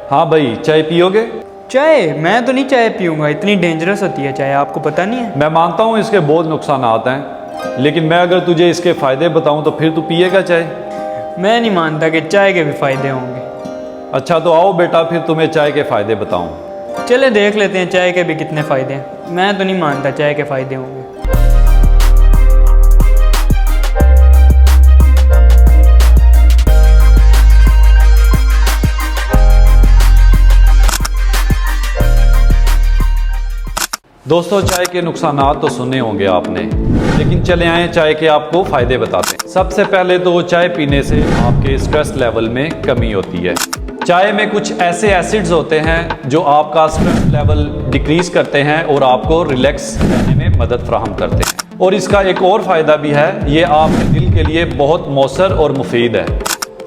हाँ भाई, चाय पियोगे? चाय? मैं तो नहीं चाय पीऊँगा, इतनी डेंजरस होती है चाय, आपको पता नहीं है? मैं मानता हूँ इसके बहुत नुकसानात हैं, लेकिन मैं अगर तुझे इसके फ़ायदे बताऊँ तो फिर तू पिएगा चाय? मैं नहीं मानता कि चाय के भी फ़ायदे होंगे। अच्छा तो आओ बेटा, फिर तुम्हें चाय के फ़ायदे बताऊँ। चले देख लेते हैं चाय के भी कितने फ़ायदे हैं। मैं तो नहीं मानता चाय के फ़ायदे होंगे। दोस्तों, चाय के नुकसानात तो सुने होंगे आपने, लेकिन चले आए चाय के आपको फ़ायदे बताते हैं। सबसे पहले तो चाय पीने से आपके स्ट्रेस लेवल में कमी होती है। चाय में कुछ ऐसे एसिड्स होते हैं जो आपका स्ट्रेस लेवल डिक्रीज करते हैं और आपको रिलैक्स रहने में मदद फराहम करते हैं। और इसका एक और फ़ायदा भी है, ये आपके दिल के लिए बहुत मौसर और मुफीद है।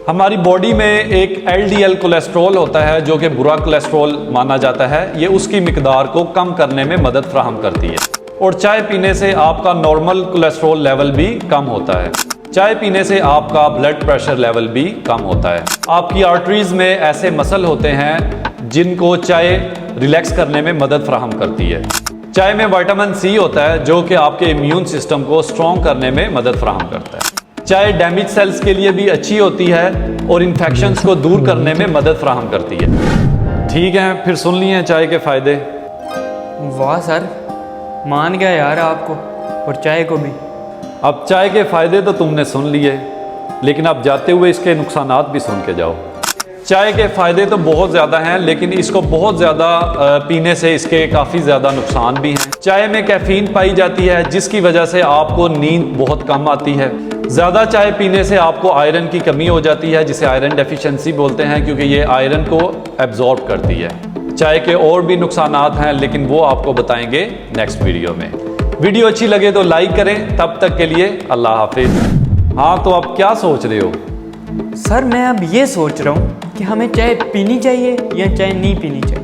हमारी बॉडी में एक LDL कोलेस्ट्रॉल होता है जो कि बुरा कोलेस्ट्रॉल माना जाता है। ये उसकी मिकदार को कम करने में मदद फराहम करती है। और चाय पीने से आपका नॉर्मल कोलेस्ट्रॉल लेवल भी कम होता है। चाय पीने से आपका ब्लड प्रेशर लेवल भी कम होता है। आपकी आर्टरीज में ऐसे मसल होते हैं जिनको चाय रिलैक्स करने में मदद फराहम करती है। चाय में विटामिन C होता है जो कि आपके इम्यून सिस्टम को स्ट्रॉन्ग करने में मदद फराहम करता है। चाय डैमेज सेल्स के लिए भी अच्छी होती है और इन्फेक्शंस को दूर करने में मदद फराहम करती है। ठीक है, फिर सुन लिए चाय के फ़ायदे। वाह सर, मान गया यार आपको और चाय को भी। अब चाय के फ़ायदे तो तुमने सुन लिए, लेकिन अब जाते हुए इसके नुकसानात भी सुन के जाओ। चाय के फ़ायदे तो बहुत ज़्यादा हैं, लेकिन इसको बहुत ज़्यादा पीने से इसके काफ़ी ज़्यादा नुकसान भी हैं। चाय में कैफ़ीन पाई जाती है जिसकी वजह से आपको नींद बहुत कम आती है। ज़्यादा चाय पीने से आपको आयरन की कमी हो जाती है, जिसे आयरन डेफिशिएंसी बोलते हैं, क्योंकि ये आयरन को एब्जॉर्ब करती है। चाय के और भी नुकसानात हैं, लेकिन वो आपको बताएंगे नेक्स्ट वीडियो में। वीडियो अच्छी लगे तो लाइक करें। तब तक के लिए अल्लाह हाफिज़। हाँ, तो आप क्या सोच रहे हो? सर मैं अब ये सोच रहा हूँ कि हमें चाय पीनी चाहिए या चाय नहीं पीनी चाहिए।